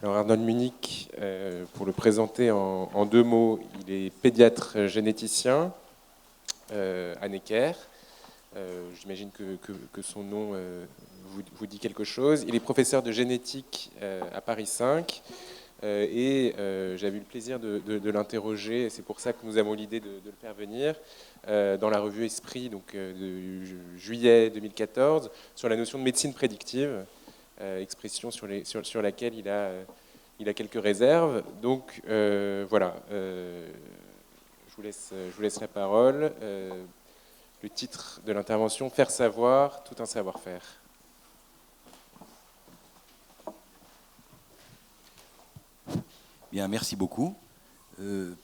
Alors Arnold Munich, pour le présenter en deux mots, il est pédiatre généticien à Necker. J'imagine que son nom vous dit quelque chose. Il est professeur de génétique à Paris 5 et j'avais eu le plaisir de l'interroger. C'est pour ça que nous avons l'idée de le faire venir dans la revue Esprit de juillet 2014 sur la notion de médecine prédictive. Expression sur laquelle il a quelques réserves. Donc voilà, je vous laisse la parole. Le titre de l'intervention, Faire savoir, tout un savoir-faire. Bien, merci beaucoup.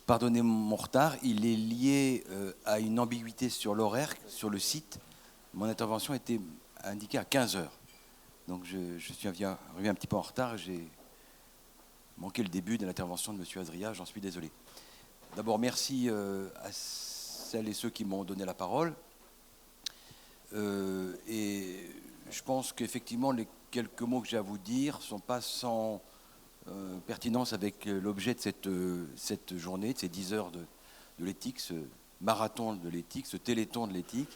Pardonnez mon retard, il est lié à une ambiguïté sur l'horaire, sur le site. Mon intervention était indiquée à 15 heures. Donc je suis arrivé un petit peu en retard, j'ai manqué le début de l'intervention de M. Azria, j'en suis désolé. D'abord, merci à celles et ceux qui m'ont donné la parole. Et je pense qu'effectivement, les quelques mots que j'ai à vous dire ne sont pas sans pertinence avec l'objet de cette journée, de ces 10 heures de l'éthique, ce marathon de l'éthique, ce téléthon de l'éthique.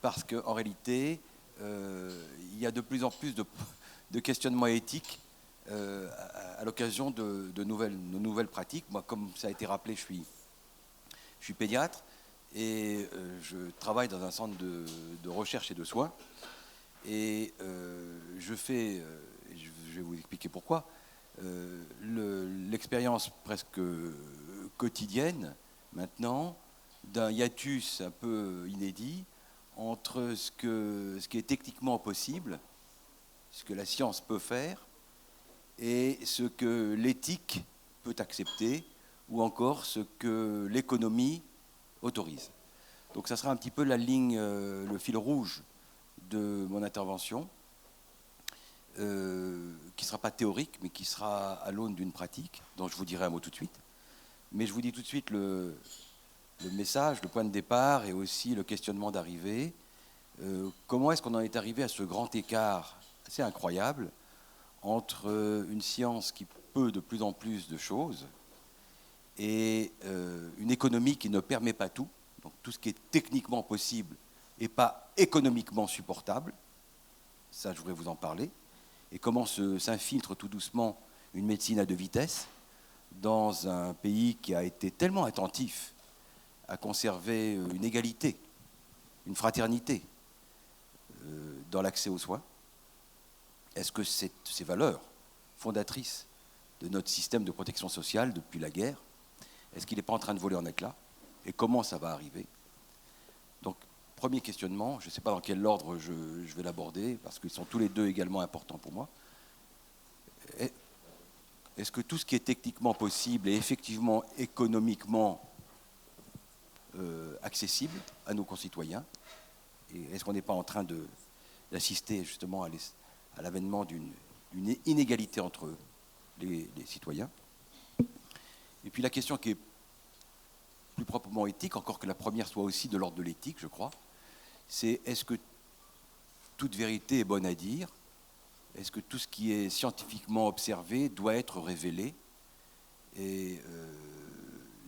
Parce qu'en réalité, il y a de plus en plus de questionnements éthiques à l'occasion de nouvelles pratiques. Moi, comme ça a été rappelé, je suis pédiatre et je travaille dans un centre de recherche et de soins. Et je vais vous expliquer pourquoi, l'expérience presque quotidienne maintenant d'un hiatus un peu inédit entre ce qui est techniquement possible, ce que la science peut faire, et ce que l'éthique peut accepter, ou encore ce que l'économie autorise. Donc ça sera un petit peu la ligne, le fil rouge de mon intervention, qui ne sera pas théorique, mais qui sera à l'aune d'une pratique, dont je vous dirai un mot tout de suite. Mais je vous dis tout de suite le message, le point de départ et aussi le questionnement d'arrivée. Comment est-ce qu'on en est arrivé à ce grand écart assez incroyable entre une science qui peut de plus en plus de choses et une économie qui ne permet pas tout, donc tout ce qui est techniquement possible et pas économiquement supportable, ça je voudrais vous en parler, et comment s'infiltre tout doucement une médecine à deux vitesses dans un pays qui a été tellement attentif à conserver une égalité, une fraternité dans l'accès aux soins. Est-ce que ces valeurs fondatrices de notre système de protection sociale depuis la guerre, est-ce qu'il n'est pas en train de voler en éclats? Et comment ça va arriver? Donc, premier questionnement, je ne sais pas dans quel ordre je vais l'aborder, parce qu'ils sont tous les deux également importants pour moi. Est-ce que tout ce qui est techniquement possible est effectivement économiquement accessible à nos concitoyens? Et est-ce qu'on n'est pas en train d'assister justement à l'avènement d'une inégalité entre les citoyens? Et puis la question qui est plus proprement éthique, encore que la première soit aussi de l'ordre de l'éthique, je crois, c'est est-ce que toute vérité est bonne à dire? Est-ce que tout ce qui est scientifiquement observé doit être révélé? Et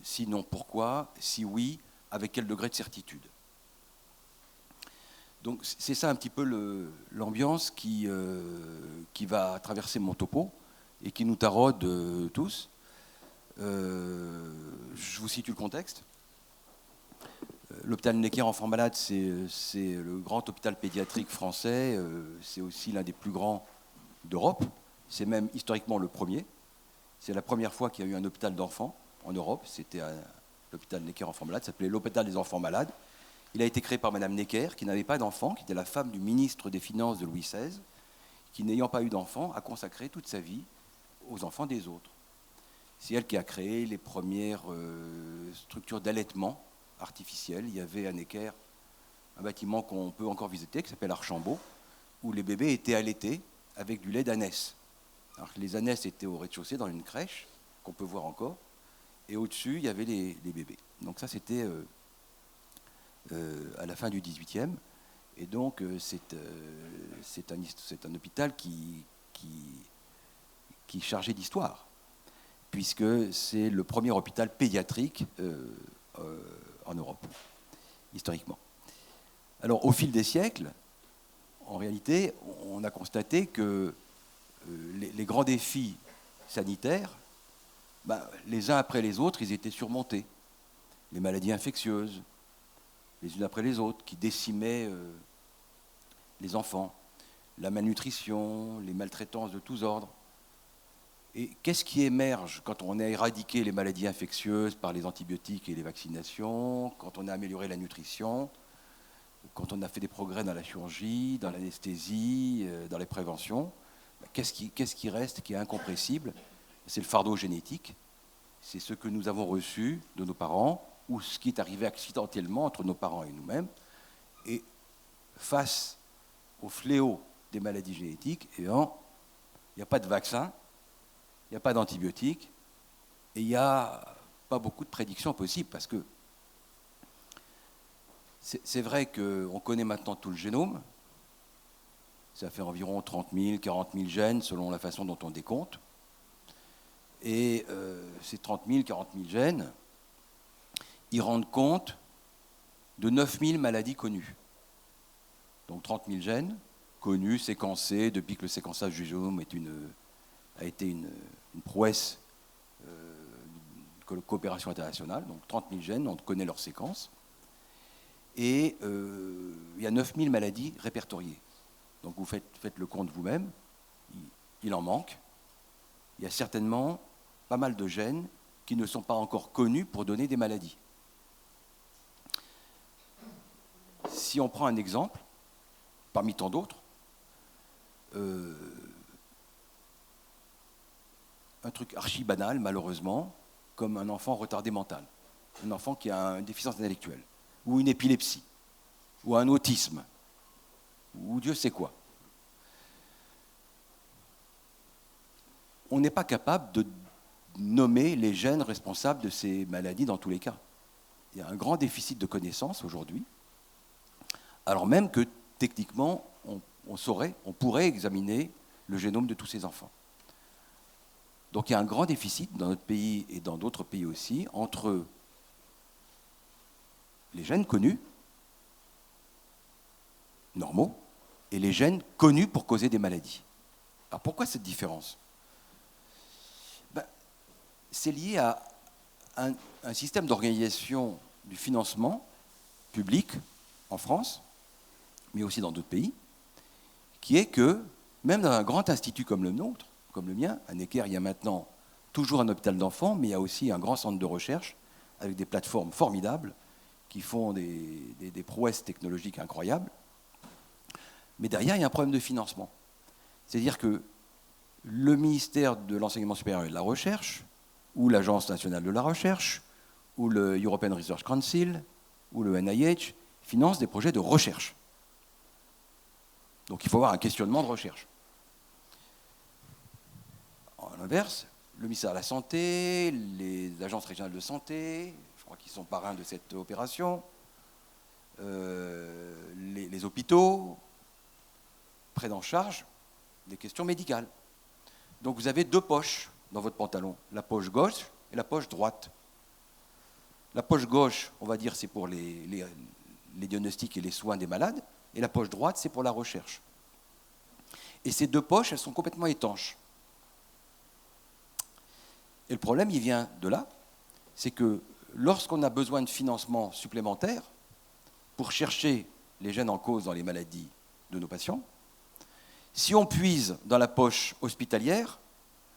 sinon, pourquoi? Si oui, avec quel degré de certitude? Donc c'est ça un petit peu l'ambiance qui va traverser mon topo et qui nous taraude tous. Je vous situe le contexte. L'hôpital Necker Enfants Malades, c'est le grand hôpital pédiatrique français. C'est aussi l'un des plus grands d'Europe. C'est même historiquement le premier. C'est la première fois qu'il y a eu un hôpital d'enfants en Europe. C'était l'hôpital Necker Enfants Malades. Ça s'appelait l'hôpital des enfants malades. Il a été créé par Madame Necker, qui n'avait pas d'enfant, qui était la femme du ministre des Finances de Louis XVI, qui, n'ayant pas eu d'enfant, a consacré toute sa vie aux enfants des autres. C'est elle qui a créé les premières structures d'allaitement artificiel. Il y avait à Necker un bâtiment qu'on peut encore visiter, qui s'appelle Archambault, où les bébés étaient allaités avec du lait d'ânesse. Alors les ânesses étaient au rez-de-chaussée dans une crèche, qu'on peut voir encore, et au-dessus, il y avait les bébés. Donc ça, c'était à la fin du XVIIIe. Et donc, c'est un hôpital qui qui est chargé d'histoire, puisque c'est le premier hôpital pédiatrique en Europe, historiquement. Alors, au fil des siècles, en réalité, on a constaté que les grands défis sanitaires, les uns après les autres, ils étaient surmontés. Les maladies infectieuses, les unes après les autres, qui décimaient les enfants, la malnutrition, les maltraitances de tous ordres. Et qu'est-ce qui émerge quand on a éradiqué les maladies infectieuses par les antibiotiques et les vaccinations, quand on a amélioré la nutrition, quand on a fait des progrès dans la chirurgie, dans l'anesthésie, dans les préventions? Qu'est-ce qui reste, qui est incompressible? C'est le fardeau génétique, c'est ce que nous avons reçu de nos parents, ou ce qui est arrivé accidentellement entre nos parents et nous-mêmes. Et face au fléau des maladies génétiques, il n'y a pas de vaccin, il n'y a pas d'antibiotiques, et il n'y a pas beaucoup de prédictions possibles, parce que c'est vrai qu'on connaît maintenant tout le génome, ça fait environ 30 000, 40 000 gènes, selon la façon dont on décompte, et ces 30 000, 40 000 gènes, ils rendent compte de 9 000 maladies connues. Donc 30 000 gènes connus, séquencés, depuis que le séquençage du génome a été une prouesse de coopération internationale. Donc 30 000 gènes, on connaît leur séquence. Et il y a 9 000 maladies répertoriées. Donc vous faites le compte vous-même, il en manque. Il y a certainement pas mal de gènes qui ne sont pas encore connus pour donner des maladies. Si on prend un exemple, parmi tant d'autres, un truc archi banal, malheureusement, comme un enfant retardé mental, un enfant qui a une déficience intellectuelle, ou une épilepsie, ou un autisme, ou Dieu sait quoi. On n'est pas capable de nommer les gènes responsables de ces maladies dans tous les cas. Il y a un grand déficit de connaissances aujourd'hui, alors même que techniquement, on pourrait examiner le génome de tous ces enfants. Donc il y a un grand déficit dans notre pays et dans d'autres pays aussi entre les gènes connus, normaux, et les gènes connus pour causer des maladies. Alors pourquoi cette différence? C'est lié à un système d'organisation du financement public en France, mais aussi dans d'autres pays, qui est que, même dans un grand institut comme le nôtre, comme le mien, à Necker, il y a maintenant toujours un hôpital d'enfants, mais il y a aussi un grand centre de recherche avec des plateformes formidables qui font des prouesses technologiques incroyables. Mais derrière, il y a un problème de financement. C'est-à-dire que le ministère de l'Enseignement supérieur et de la Recherche, ou l'Agence nationale de la recherche, ou le European Research Council, ou le NIH, financent des projets de recherche. Donc il faut avoir un questionnement de recherche. À l'inverse, le ministère de la Santé, les agences régionales de santé, je crois qu'ils sont parrains de cette opération, les hôpitaux prennent en charge des questions médicales. Donc vous avez deux poches dans votre pantalon, la poche gauche et la poche droite. La poche gauche, on va dire, c'est pour les diagnostics et les soins des malades, et la poche droite, c'est pour la recherche. Et ces deux poches, elles sont complètement étanches. Et le problème, il vient de là, c'est que lorsqu'on a besoin de financement supplémentaire pour chercher les gènes en cause dans les maladies de nos patients, si on puise dans la poche hospitalière,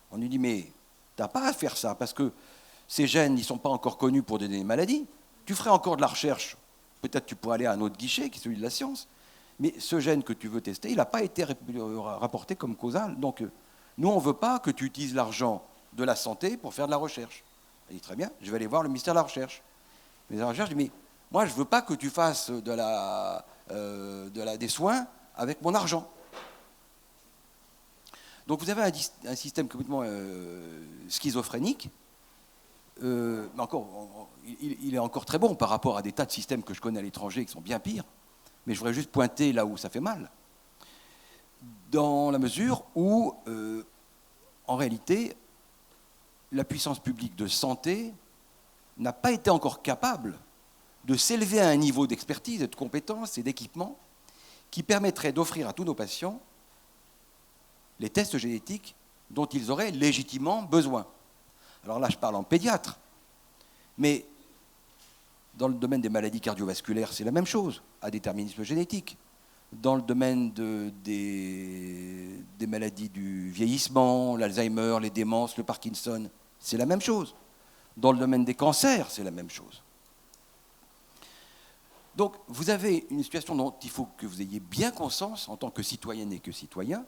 on lui dit, mais tu n'as pas à faire ça, parce que ces gènes, ils ne sont pas encore connus pour donner des maladies. Tu ferais encore de la recherche. Peut-être tu pourrais aller à un autre guichet, qui est celui de la science. Mais ce gène que tu veux tester, il n'a pas été rapporté comme causal. Donc, nous, on ne veut pas que tu utilises l'argent de la santé pour faire de la recherche. Il dit, très bien, je vais aller voir le ministère de la Recherche. Le ministère de la Recherche dit, mais moi, je ne veux pas que tu fasses des soins avec mon argent. Donc vous avez un système complètement schizophrénique, mais encore, il est encore très bon par rapport à des tas de systèmes que je connais à l'étranger qui sont bien pires, mais je voudrais juste pointer là où ça fait mal. Dans la mesure où, en réalité, la puissance publique de santé n'a pas été encore capable de s'élever à un niveau d'expertise, de compétence et d'équipement qui permettrait d'offrir à tous nos patients les tests génétiques dont ils auraient légitimement besoin. Alors là, je parle en pédiatre, mais dans le domaine des maladies cardiovasculaires, c'est la même chose, à déterminisme génétique. Dans le domaine des maladies du vieillissement, l'Alzheimer, les démences, le Parkinson, c'est la même chose. Dans le domaine des cancers, c'est la même chose. Donc, vous avez une situation dont il faut que vous ayez bien conscience en tant que citoyenne et que citoyen.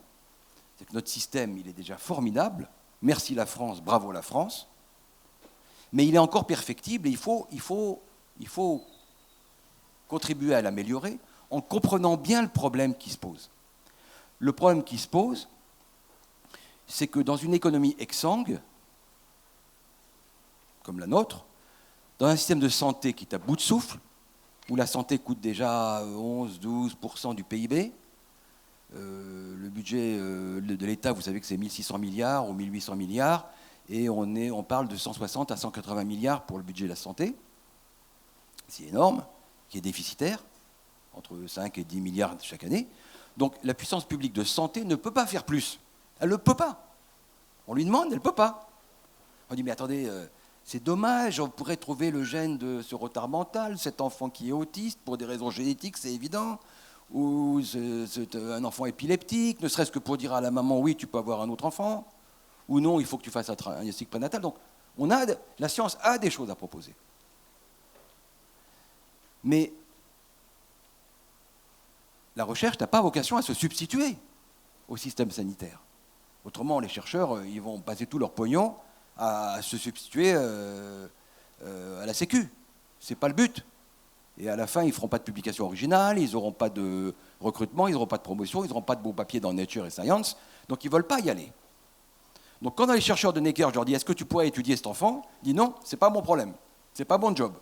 C'est que notre système, il est déjà formidable. Merci la France, bravo la France. Mais il est encore perfectible et il faut contribuer à l'améliorer en comprenant bien le problème qui se pose. Le problème qui se pose, c'est que dans une économie exsangue, comme la nôtre, dans un système de santé qui est à bout de souffle, où la santé coûte déjà 11-12% du PIB, le budget de l'État, vous savez que c'est 1600 milliards ou 1800 milliards, et on parle de 160 à 180 milliards pour le budget de la santé. C'est énorme, qui est déficitaire, entre 5 et 10 milliards chaque année. Donc la puissance publique de santé ne peut pas faire plus. Elle ne peut pas. On lui demande, elle ne peut pas. On dit, mais attendez, c'est dommage, on pourrait trouver le gène de ce retard mental, cet enfant qui est autiste, pour des raisons génétiques, c'est évident, ou un enfant épileptique, ne serait-ce que pour dire à la maman, oui, tu peux avoir un autre enfant, ou non, il faut que tu fasses un diagnostic prénatal. Donc la science a des choses à proposer. Mais la recherche n'a pas vocation à se substituer au système sanitaire. Autrement, les chercheurs, ils vont passer tout leur pognon à se substituer à la Sécu. Ce n'est pas le but. Et à la fin, ils ne feront pas de publication originale, ils n'auront pas de recrutement, ils n'auront pas de promotion, ils n'auront pas de beaux papiers dans Nature et Science. Donc ils ne veulent pas y aller. Donc quand les chercheurs de Necker, je leur dis, est-ce que tu pourrais étudier cet enfant? Ils disent, non, ce n'est pas mon problème. Ce n'est pas mon job.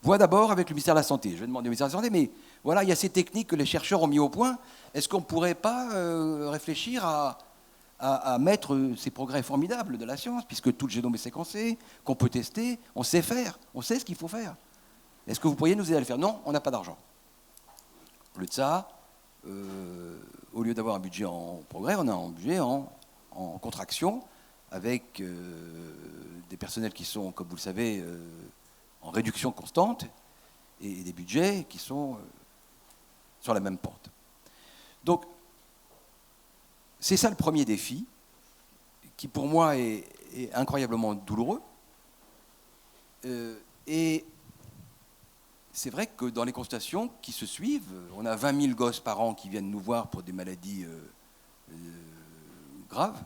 Vois d'abord avec le ministère de la Santé. Je vais demander au ministère de la Santé, mais voilà, il y a ces techniques que les chercheurs ont mis au point. Est-ce qu'on ne pourrait pas réfléchir à mettre ces progrès formidables de la science, puisque tout le génome est séquencé, qu'on peut tester, on sait faire, on sait ce qu'il faut faire. Est-ce que vous pourriez nous aider à le faire? Non, on n'a pas d'argent. Au lieu de ça, au lieu d'avoir un budget en progrès, on a un budget en contraction, avec des personnels qui sont, comme vous le savez, en réduction constante, et des budgets qui sont sur la même pente. Donc, c'est ça le premier défi, qui pour moi est incroyablement douloureux. Et c'est vrai que dans les consultations qui se suivent, on a 20 000 gosses par an qui viennent nous voir pour des maladies graves,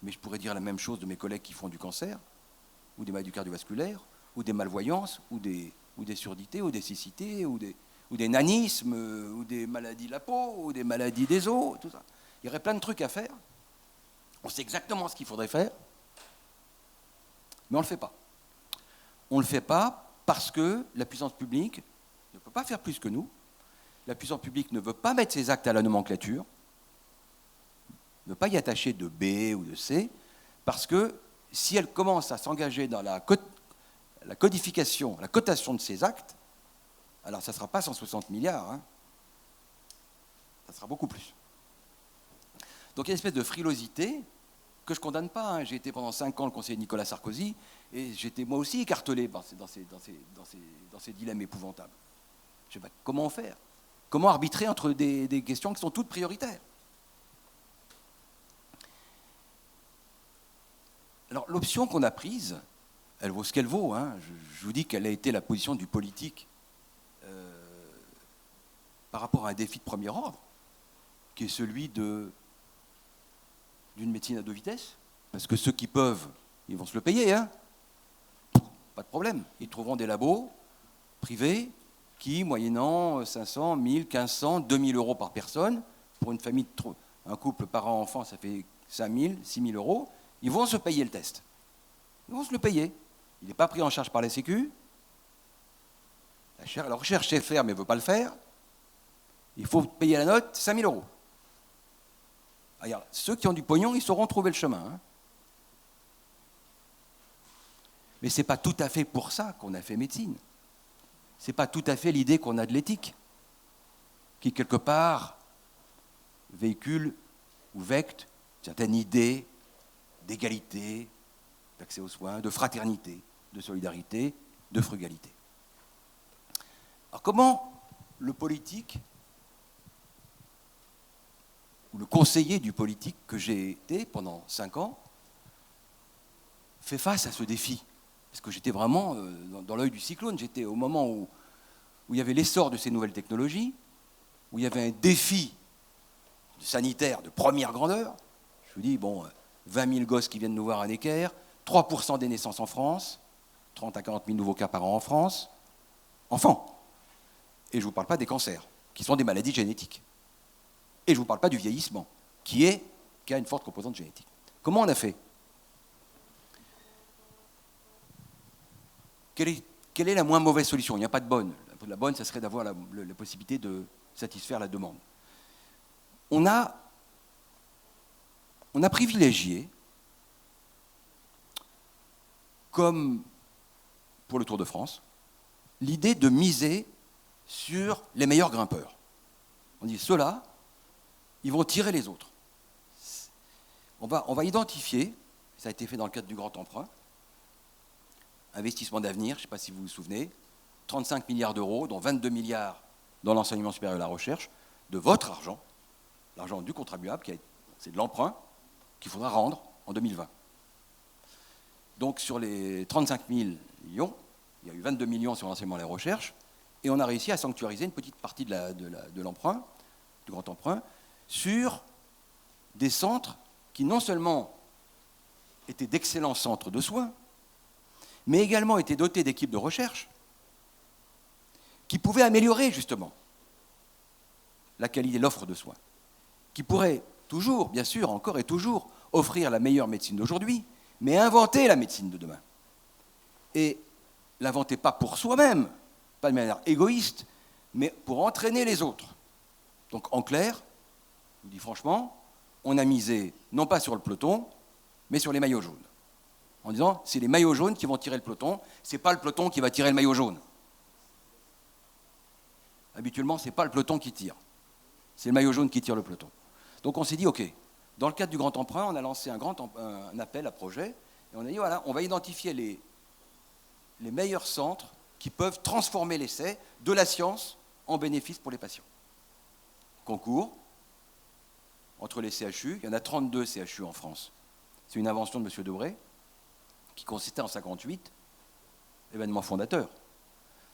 mais je pourrais dire la même chose de mes collègues qui font du cancer, ou des maladies cardiovasculaires, ou des malvoyances, ou des surdités, ou des cécités, ou des nanismes, ou des maladies de la peau, ou des maladies des os, tout ça. Il y aurait plein de trucs à faire. On sait exactement ce qu'il faudrait faire, mais on ne le fait pas. On ne le fait pas parce que la puissance publique ne peut pas faire plus que nous. La puissance publique ne veut pas mettre ses actes à la nomenclature, ne pas y attacher de B ou de C, parce que si elle commence à s'engager dans la codification, la cotation de ses actes, alors ça ne sera pas 160 milliards, hein, ça sera beaucoup plus. Donc il y a une espèce de frilosité que je ne condamne pas. Hein. J'ai été pendant 5 ans le conseiller de Nicolas Sarkozy et j'étais moi aussi écartelé dans ces dilemmes épouvantables. Je ne sais pas comment faire. Comment arbitrer entre des questions qui sont toutes prioritaires. Alors l'option qu'on a prise, elle vaut ce qu'elle vaut. Hein. Je vous dis quelle a été la position du politique par rapport à un défi de premier ordre, qui est celui d'une médecine à 2 vitesses, parce que ceux qui peuvent, ils vont se le payer, hein. Pas de problème. Ils trouveront des labos privés qui, moyennant 500, 1000, 1500, 2000 euros par personne, pour une famille, un couple parent-enfant, ça fait 5000, 6000 euros, ils vont se payer le test. Ils vont se le payer. Il n'est pas pris en charge par la Sécu. La recherche sait faire, mais ne veut pas le faire. Il faut payer la note 5000 euros. Alors, ceux qui ont du pognon, ils sauront trouver le chemin. Hein. Mais ce n'est pas tout à fait pour ça qu'on a fait médecine. Ce n'est pas tout à fait l'idée qu'on a de l'éthique, qui, quelque part, véhicule ou vecte certaines idées d'égalité, d'accès aux soins, de fraternité, de solidarité, de frugalité. Alors comment le politique, ou le conseiller du politique que j'ai été pendant 5 ans, fait face à ce défi? Parce que j'étais vraiment dans l'œil du cyclone, j'étais au moment où il y avait l'essor de ces nouvelles technologies, où il y avait un défi sanitaire de première grandeur. Je vous dis, bon, 20 000 gosses qui viennent nous voir à Necker, 3% des naissances en France, 30 à 40 000 nouveaux cas par an en France, enfants. Et je ne vous parle pas des cancers, qui sont des maladies génétiques. Et je ne vous parle pas du vieillissement, qui a une forte composante génétique. Comment on a fait? Quelle est la moins mauvaise solution? Il n'y a pas de bonne. La bonne, ça serait d'avoir la possibilité de satisfaire la demande. On a privilégié, comme pour le Tour de France, l'idée de miser sur les meilleurs grimpeurs. On dit, ceux-là, ils vont tirer les autres. On va identifier, ça a été fait dans le cadre du Grand Emprunt, investissement d'avenir, je ne sais pas si vous vous souvenez, 35 milliards d'euros, dont 22 milliards dans l'enseignement supérieur et la recherche, de votre argent, l'argent du contribuable, c'est de l'emprunt qu'il faudra rendre en 2020. Donc sur les 35 000 millions, il y a eu 22 millions sur l'enseignement et la recherche, et on a réussi à sanctuariser une petite partie de l'emprunt, du grand emprunt, sur des centres qui non seulement étaient d'excellents centres de soins, mais également étaient dotés d'équipes de recherche qui pouvaient améliorer justement la qualité de l'offre de soins, qui pourraient toujours, bien sûr, encore et toujours, offrir la meilleure médecine d'aujourd'hui, mais inventer la médecine de demain. Et l'inventer pas pour soi-même, pas de manière égoïste, mais pour entraîner les autres. Donc en clair, je vous dis franchement, on a misé non pas sur le peloton, mais sur les maillots jaunes. En disant, c'est les maillots jaunes qui vont tirer le peloton, c'est pas le peloton qui va tirer le maillot jaune. Habituellement, c'est pas le peloton qui tire, c'est le maillot jaune qui tire le peloton. Donc on s'est dit, ok, dans le cadre du Grand Emprunt, on a lancé un appel à projet, et on a dit, voilà, on va identifier les meilleurs centres qui peuvent transformer l'essai de la science en bénéfice pour les patients. Concours entre les CHU, il y en a 32 CHU en France. C'est une invention de M. Debré, qui consistait en 1958, événement fondateur,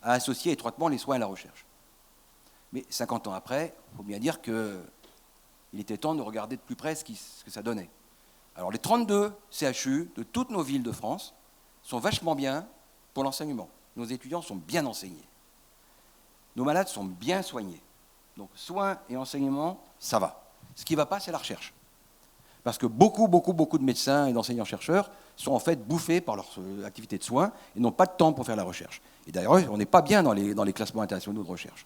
à associer étroitement les soins et la recherche. Mais 50 ans après, il faut bien dire qu'il était temps de regarder de plus près ce que ça donnait. Alors les 32 CHU de toutes nos villes de France sont vachement bien pour l'enseignement. Nos étudiants sont bien enseignés. Nos malades sont bien soignés. Donc soins et enseignement, ça va. Ce qui ne va pas, c'est la recherche. Parce que beaucoup de médecins et d'enseignants-chercheurs sont en fait bouffés par leur activité de soins et n'ont pas de temps pour faire la recherche. Et d'ailleurs, on n'est pas bien dans les classements internationaux de recherche.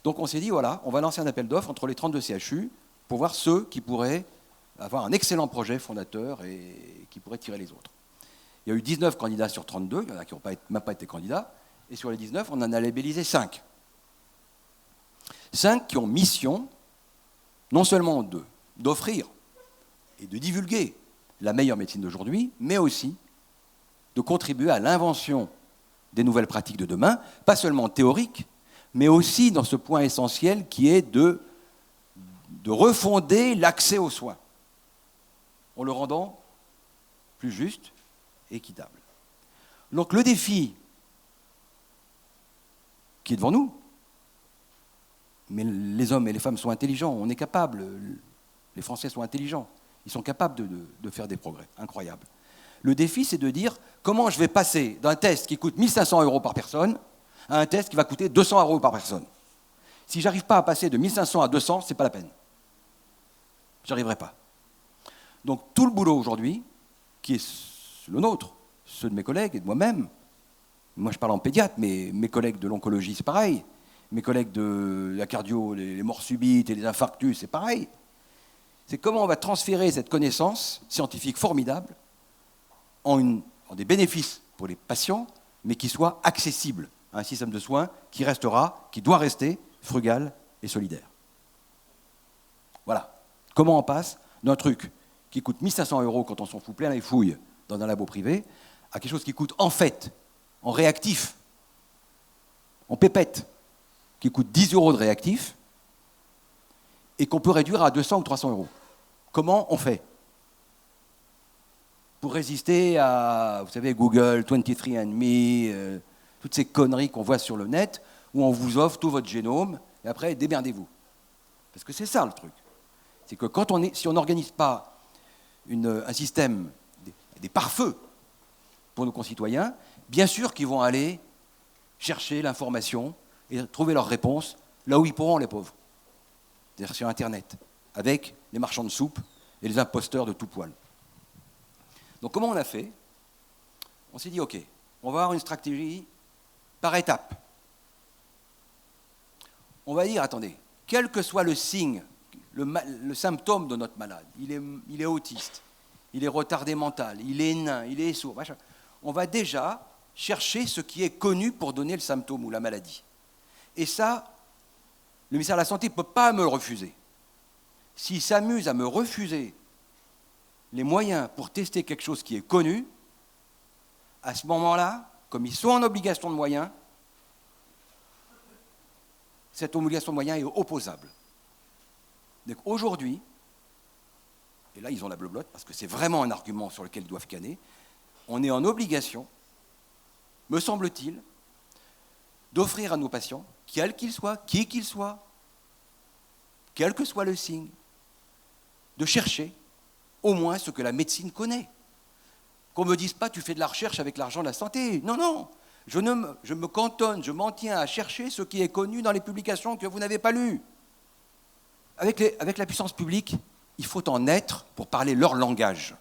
Donc on s'est dit, voilà, on va lancer un appel d'offres entre les 32 CHU pour voir ceux qui pourraient avoir un excellent projet fondateur et qui pourraient tirer les autres. Il y a eu 19 candidats sur 32, il y en a qui n'ont même pas été candidats, et sur les 19, on en a labellisé 5. 5 qui ont mission, non seulement d'offrir et de divulguer la meilleure médecine d'aujourd'hui, mais aussi de contribuer à l'invention des nouvelles pratiques de demain, pas seulement théoriques, mais aussi dans ce point essentiel qui est de refonder l'accès aux soins, en le rendant plus juste et équitable. Donc le défi qui est devant nous, mais les hommes et les femmes sont intelligents, on est capables, les Français sont intelligents, ils sont capables de faire des progrès incroyables. Le défi, c'est de dire comment je vais passer d'un test qui coûte 1 500 € par personne à un test qui va coûter 200 € par personne. Si je n'arrive pas à passer de 1 500 à 200, ce n'est pas la peine. Je n'y arriverai pas. Donc tout le boulot aujourd'hui, qui est le nôtre, ceux de mes collègues et de moi-même, moi je parle en pédiatre, mais mes collègues de l'oncologie, c'est pareil. Mes collègues de la cardio, les morts subites et les infarctus, c'est pareil. C'est comment on va transférer cette connaissance scientifique formidable en des bénéfices pour les patients, mais qui soit accessible à un système de soins qui restera, qui doit rester frugal et solidaire. Voilà. Comment on passe d'un truc qui coûte 1 500 € quand on s'en fout plein les fouilles dans un labo privé, à quelque chose qui coûte en fait, en réactif, en pépette, qui coûte 10 € de réactif, et qu'on peut réduire à 200 ou 300 €. Comment on fait pour résister à, vous savez, Google, 23andMe, toutes ces conneries qu'on voit sur le net, où on vous offre tout votre génome, et après, démerdez-vous. Parce que c'est ça le truc. C'est que si on n'organise pas un système, des pare-feux pour nos concitoyens, bien sûr qu'ils vont aller chercher l'information et trouver leurs réponses là où ils pourront, les pauvres. C'est-à-dire sur Internet, avec les marchands de soupe et les imposteurs de tout poil. Donc comment on a fait? On s'est dit, OK, on va avoir une stratégie par étapes. On va dire, attendez, quel que soit le signe, le symptôme de notre malade, il est autiste, il est retardé mental, il est nain, il est sourd, machin. On va déjà chercher ce qui est connu pour donner le symptôme ou la maladie. Et ça, le ministère de la Santé ne peut pas me le refuser. S'il s'amuse à me refuser les moyens pour tester quelque chose qui est connu, à ce moment-là, comme ils sont en obligation de moyens, cette obligation de moyens est opposable. Donc aujourd'hui, et là ils ont la bleu-blotte, parce que c'est vraiment un argument sur lequel ils doivent canner, on est en obligation, me semble-t-il, d'offrir à nos patients, quel qu'il soit, qui qu'il soit, quel que soit le signe, de chercher au moins ce que la médecine connaît. Qu'on ne me dise pas, tu fais de la recherche avec l'argent de la santé. Non, non, je me cantonne, je m'en tiens à chercher ce qui est connu dans les publications que vous n'avez pas lues. Avec la puissance publique, il faut en être pour parler leur langage.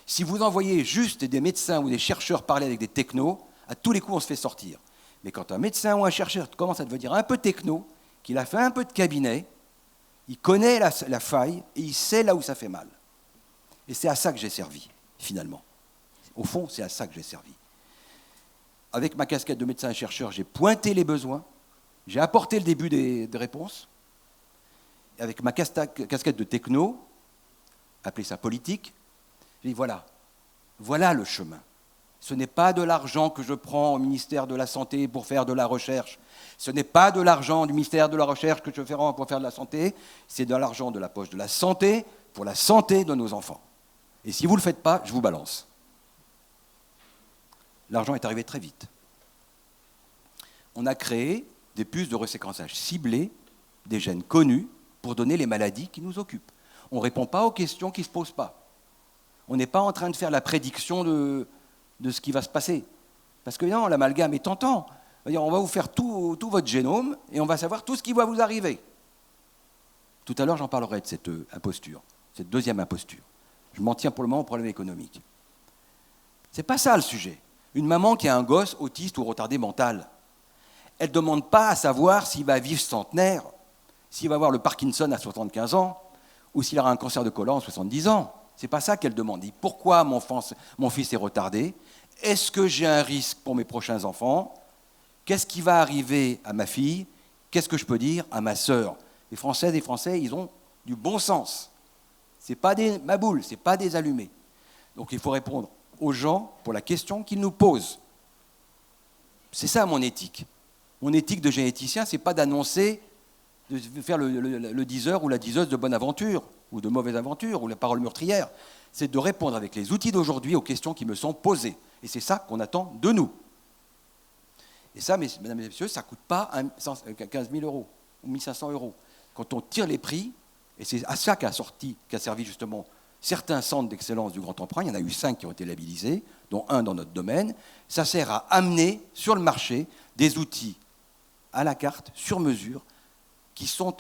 Si vous envoyez juste des médecins ou des chercheurs parler avec des technos, à tous les coups, on se fait sortir. Mais quand un médecin ou un chercheur commence à devenir un peu techno, qu'il a fait un peu de cabinet, il connaît la faille et il sait là où ça fait mal. Et c'est à ça que j'ai servi, finalement. Au fond, c'est à ça que j'ai servi. Avec ma casquette de médecin et chercheur, j'ai pointé les besoins, j'ai apporté le début des réponses. Et avec ma casquette de techno, appelez ça politique, j'ai dit voilà le chemin. Ce n'est pas de l'argent que je prends au ministère de la Santé pour faire de la recherche. Ce n'est pas de l'argent du ministère de la Recherche que je fais pour faire de la santé. C'est de l'argent de la poche de la santé pour la santé de nos enfants. Et si vous ne le faites pas, je vous balance. L'argent est arrivé très vite. On a créé des puces de reséquençage ciblées, des gènes connus, pour donner les maladies qui nous occupent. On ne répond pas aux questions qui ne se posent pas. On n'est pas en train de faire la prédiction de ce qui va se passer. Parce que non, l'amalgame est tentant. On va vous faire tout votre génome et on va savoir tout ce qui va vous arriver. Tout à l'heure, j'en parlerai de cette imposture, cette deuxième imposture. Je m'en tiens pour le moment au problème économique. Ce n'est pas ça le sujet. Une maman qui a un gosse autiste ou retardé mental, elle ne demande pas à savoir s'il va vivre centenaire, s'il va avoir le Parkinson à 75 ans ou s'il aura un cancer de côlon à 70 ans. Ce n'est pas ça qu'elle demande. Dit, pourquoi mon fils est retardé? Est-ce que j'ai un risque pour mes prochains enfants? Qu'est-ce qui va arriver à ma fille? Qu'est-ce que je peux dire à ma sœur? Les Françaises et Français, ils ont du bon sens. Ce n'est pas des maboules, ce n'est pas des allumés. Donc il faut répondre aux gens pour la question qu'ils nous posent. C'est ça mon éthique. Mon éthique de généticien, ce n'est pas d'annoncer, de faire le diseur ou la diseuse de bonne aventure, ou de mauvaise aventure, ou la parole meurtrière. C'est de répondre avec les outils d'aujourd'hui aux questions qui me sont posées. Et c'est ça qu'on attend de nous. Et ça, mesdames et messieurs, ça ne coûte pas 15 000 € ou 1 500 €. Quand on tire les prix, et c'est à ça qu'a servi justement certains centres d'excellence du Grand Emprunt, il y en a eu 5 qui ont été labellisés, dont un dans notre domaine, ça sert à amener sur le marché des outils à la carte, sur mesure, qui sont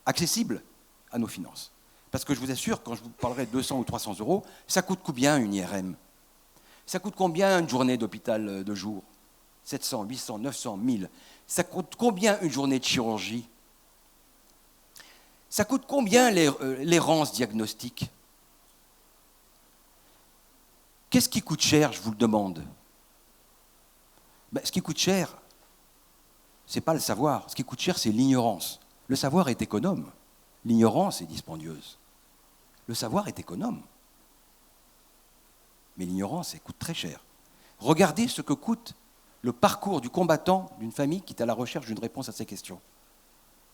accessibles à nos finances. Parce que je vous assure, quand je vous parlerai de 200 ou 300 €, ça coûte combien une IRM? Ça coûte combien une journée d'hôpital de jour? 700, 800, 900, 1000. Ça coûte combien une journée de chirurgie? Ça coûte combien l'errance diagnostique? Qu'est-ce qui coûte cher, je vous le demande? Ce qui coûte cher, ce n'est pas le savoir. Ce qui coûte cher, c'est l'ignorance. Le savoir est économe. L'ignorance est dispendieuse. Le savoir est économe. Mais l'ignorance, elle coûte très cher. Regardez ce que coûte le parcours du combattant d'une famille qui est à la recherche d'une réponse à ces questions.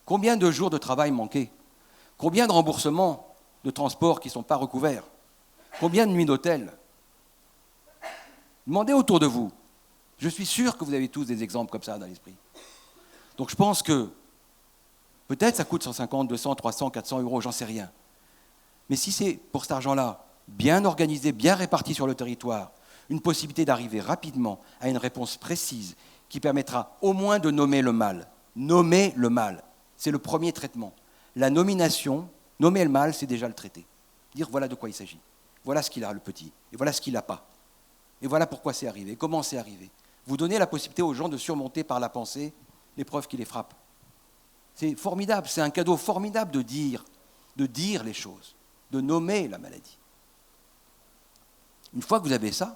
Combien de jours de travail manqués? Combien de remboursements de transport qui ne sont pas recouverts? Combien de nuits d'hôtel? Demandez autour de vous. Je suis sûr que vous avez tous des exemples comme ça dans l'esprit. Donc je pense que peut-être ça coûte 150, 200, 300, 400 euros, j'en sais rien. Mais si c'est pour cet argent-là, bien organisé, bien réparti sur le territoire, une possibilité d'arriver rapidement à une réponse précise qui permettra au moins de nommer le mal. Nommer le mal, c'est le premier traitement. La nomination, nommer le mal, c'est déjà le traiter. Dire voilà de quoi il s'agit. Voilà ce qu'il a, le petit, et voilà ce qu'il n'a pas. Et voilà pourquoi c'est arrivé, comment c'est arrivé. Vous donnez la possibilité aux gens de surmonter par la pensée l'épreuve qui les frappe. C'est formidable, c'est un cadeau formidable de dire les choses, de nommer la maladie. Une fois que vous avez ça,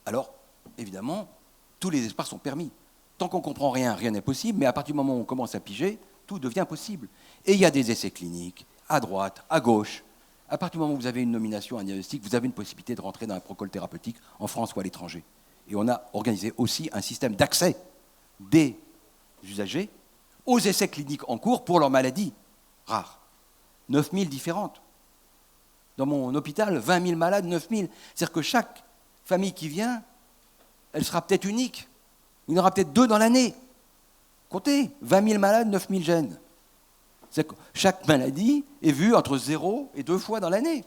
alors, évidemment, tous les espoirs sont permis. Tant qu'on ne comprend rien, rien n'est possible, mais à partir du moment où on commence à piger, tout devient possible. Et il y a des essais cliniques, à droite, à gauche. À partir du moment où vous avez une nomination, un diagnostic, vous avez une possibilité de rentrer dans un protocole thérapeutique en France ou à l'étranger. Et on a organisé aussi un système d'accès des usagers aux essais cliniques en cours pour leurs maladies rares. 9000 différentes. Dans mon hôpital, 20 000 malades, 9000. C'est-à-dire que chaque famille qui vient, elle sera peut-être unique. Il y en aura peut-être 2 dans l'année. Comptez, 20 000 malades, 9000 gènes. C'est-à-dire que chaque maladie est vue entre 0 et 2 fois dans l'année.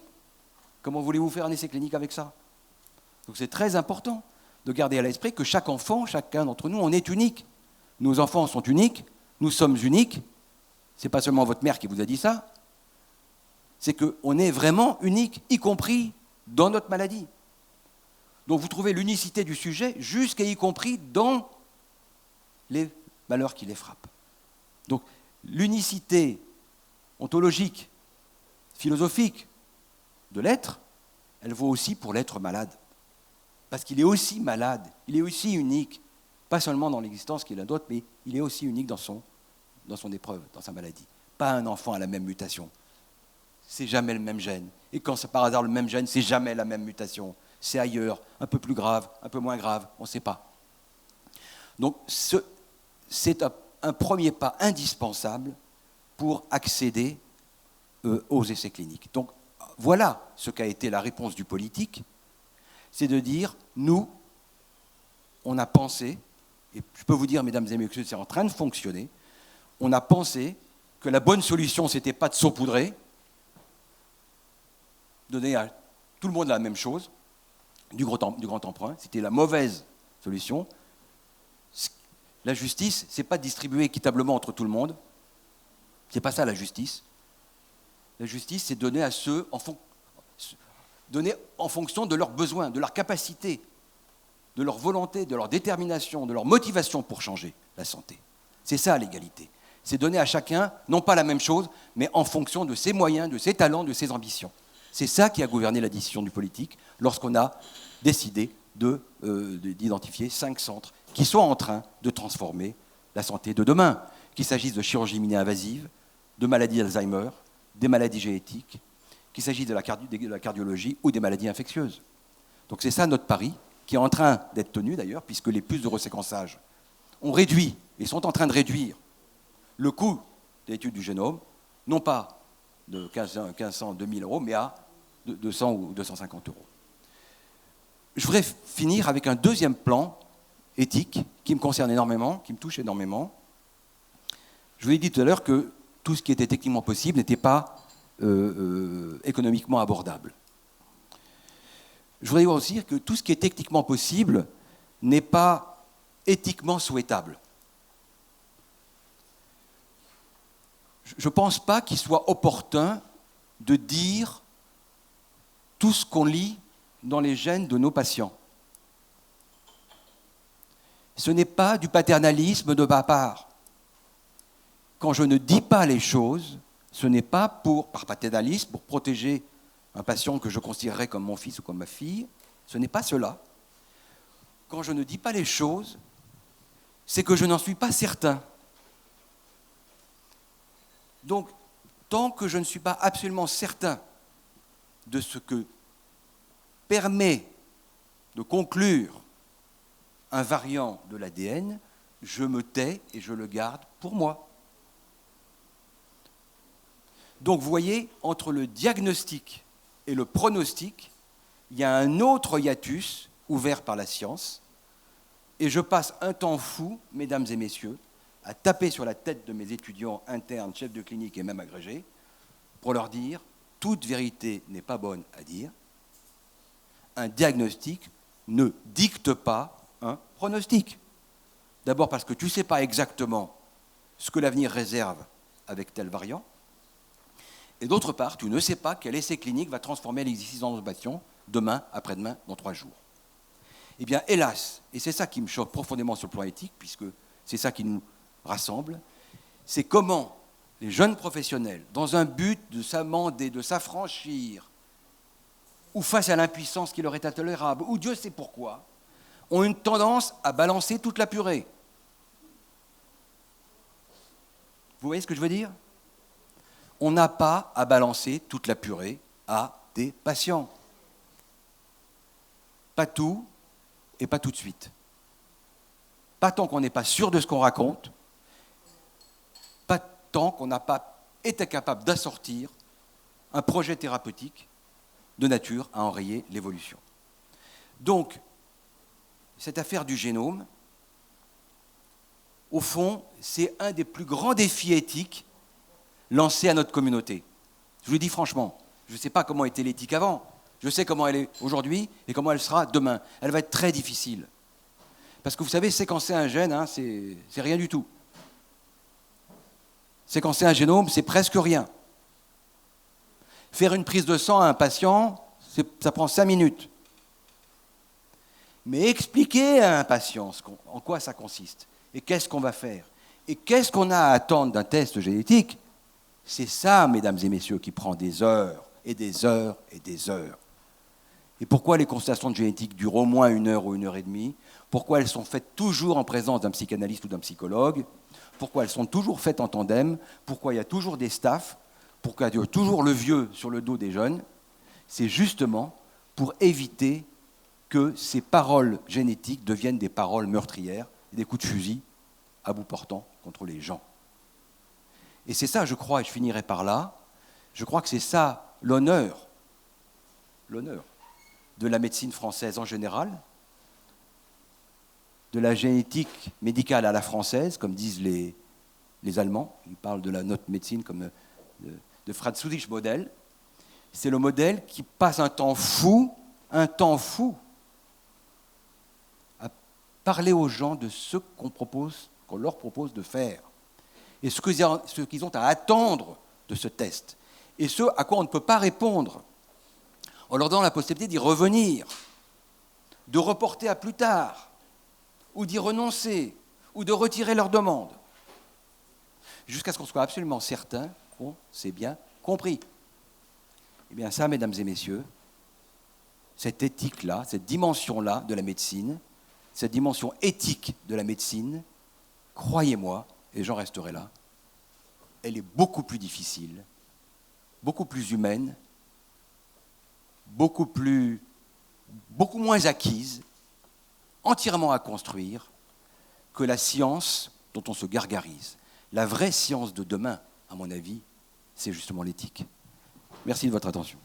Comment voulez-vous faire un essai clinique avec ça? Donc c'est très important de garder à l'esprit que chaque enfant, chacun d'entre nous, on est unique. Nos enfants sont uniques, nous sommes uniques. Ce n'est pas seulement votre mère qui vous a dit ça. C'est qu'on est vraiment unique, y compris dans notre maladie. Donc vous trouvez l'unicité du sujet jusqu'à y compris dans les malheurs qui les frappent. Donc l'unicité ontologique, philosophique de l'être, elle vaut aussi pour l'être malade. Parce qu'il est aussi malade, il est aussi unique, pas seulement dans l'existence qu'il a d'autres, mais il est aussi unique dans son épreuve, dans sa maladie. Pas un enfant à la même mutation. C'est jamais le même gène. Et quand c'est par hasard le même gène, c'est jamais la même mutation. C'est ailleurs, un peu plus grave, un peu moins grave, on ne sait pas. Donc c'est un premier pas indispensable pour accéder aux essais cliniques. Donc voilà ce qu'a été la réponse du politique, c'est de dire, nous, on a pensé, et je peux vous dire, mesdames et messieurs, c'est en train de fonctionner, on a pensé que la bonne solution, ce n'était pas de saupoudrer, donner à tout le monde la même chose, du grand emprunt, c'était la mauvaise solution. La justice, ce n'est pas de distribuer équitablement entre tout le monde, ce n'est pas ça la justice. La justice, c'est donner à ceux donner en fonction de leurs besoins, de leur capacité, de leur volonté, de leur détermination, de leur motivation pour changer la santé. C'est ça l'égalité. C'est donner à chacun, non pas la même chose, mais en fonction de ses moyens, de ses talents, de ses ambitions. C'est ça qui a gouverné la décision du politique lorsqu'on a décidé d'identifier 5 centres qui sont en train de transformer la santé de demain, qu'il s'agisse de chirurgie mini-invasive, de maladies d'Alzheimer, des maladies génétiques, qu'il s'agisse de la cardiologie ou des maladies infectieuses. Donc c'est ça notre pari, qui est en train d'être tenu d'ailleurs, puisque les puces de reséquençage ont réduit, et sont en train de réduire, le coût de l'étude du génome, non pas de 1500, 2000 euros, mais à 200 ou 250 euros. Je voudrais finir avec un deuxième plan éthique qui me concerne énormément, qui me touche énormément. Je vous ai dit tout à l'heure que tout ce qui était techniquement possible n'était pas économiquement abordable. Je voudrais dire aussi que tout ce qui est techniquement possible n'est pas éthiquement souhaitable. Je ne pense pas qu'il soit opportun de dire tout ce qu'on lit dans les gènes de nos patients. Ce n'est pas du paternalisme de ma part. Quand je ne dis pas les choses, ce n'est pas par paternalisme, pour protéger un patient que je considérerais comme mon fils ou comme ma fille. Ce n'est pas cela. Quand je ne dis pas les choses, c'est que je n'en suis pas certain. Donc, tant que je ne suis pas absolument certain de ce que permet de conclure un variant de l'ADN, je me tais et je le garde pour moi. Donc vous voyez, entre le diagnostic et le pronostic, il y a un autre hiatus ouvert par la science, et je passe un temps fou, mesdames et messieurs, à taper sur la tête de mes étudiants internes, chefs de clinique et même agrégés, pour leur dire, toute vérité n'est pas bonne à dire, un diagnostic ne dicte pas un pronostic. D'abord parce que tu ne sais pas exactement ce que l'avenir réserve avec tel variant, et d'autre part, tu ne sais pas quel essai clinique va transformer l'existence de patient demain, après-demain, dans 3 jours. Eh bien, hélas, et c'est ça qui me choque profondément sur le plan éthique, puisque c'est ça qui nous rassemble, c'est comment les jeunes professionnels, dans un but de s'amender, de s'affranchir, ou face à l'impuissance qui leur est intolérable, ou Dieu sait pourquoi, ont une tendance à balancer toute la purée. Vous voyez ce que je veux dire ? On n'a pas à balancer toute la purée à des patients. Pas tout et pas tout de suite. Pas tant qu'on n'est pas sûr de ce qu'on raconte, pas tant qu'on n'a pas été capable d'assortir un projet thérapeutique de nature à enrayer l'évolution. Donc, cette affaire du génome, au fond, c'est un des plus grands défis éthiques lancés à notre communauté. Je vous le dis franchement, je ne sais pas comment était l'éthique avant, je sais comment elle est aujourd'hui et comment elle sera demain. Elle va être très difficile. Parce que vous savez, séquencer un gène, hein, c'est rien du tout. Séquencer un génome, c'est presque rien. Faire une prise de sang à un patient, ça prend 5 minutes. Mais expliquer à un patient en quoi ça consiste, et qu'est-ce qu'on va faire, et qu'est-ce qu'on a à attendre d'un test génétique, c'est ça, mesdames et messieurs, qui prend des heures, et des heures, et des heures. Et pourquoi les consultations de génétique durent au moins 1 heure ou 1 heure et demie ? Pourquoi elles sont faites toujours en présence d'un psychanalyste ou d'un psychologue ? Pourquoi elles sont toujours faites en tandem ? Pourquoi il y a toujours des staffs ? Pourquoi il y a toujours le vieux sur le dos des jeunes ? C'est justement pour éviter que ces paroles génétiques deviennent des paroles meurtrières, des coups de fusil à bout portant contre les gens. Et c'est ça, je crois, et je finirai par là, je crois que c'est ça l'honneur de la médecine française en général, de la génétique médicale à la française, comme disent les Allemands, ils parlent de notre médecine comme de Franz Ludwig modèle. C'est le modèle qui passe un temps fou, à parler aux gens de ce qu'on leur propose de faire, et ce qu'ils ont à attendre de ce test, et ce à quoi on ne peut pas répondre, en leur donnant la possibilité d'y revenir, de reporter à plus tard, ou d'y renoncer, ou de retirer leur demande, jusqu'à ce qu'on soit absolument certain qu'on s'est bien compris. Eh bien ça, mesdames et messieurs, cette éthique-là, cette dimension-là de la médecine, cette dimension éthique de la médecine, croyez-moi, et j'en resterai là, elle est beaucoup plus difficile, beaucoup plus humaine, beaucoup moins acquise, entièrement à construire, que la science dont on se gargarise. La vraie science de demain, à mon avis, c'est justement l'éthique. Merci de votre attention.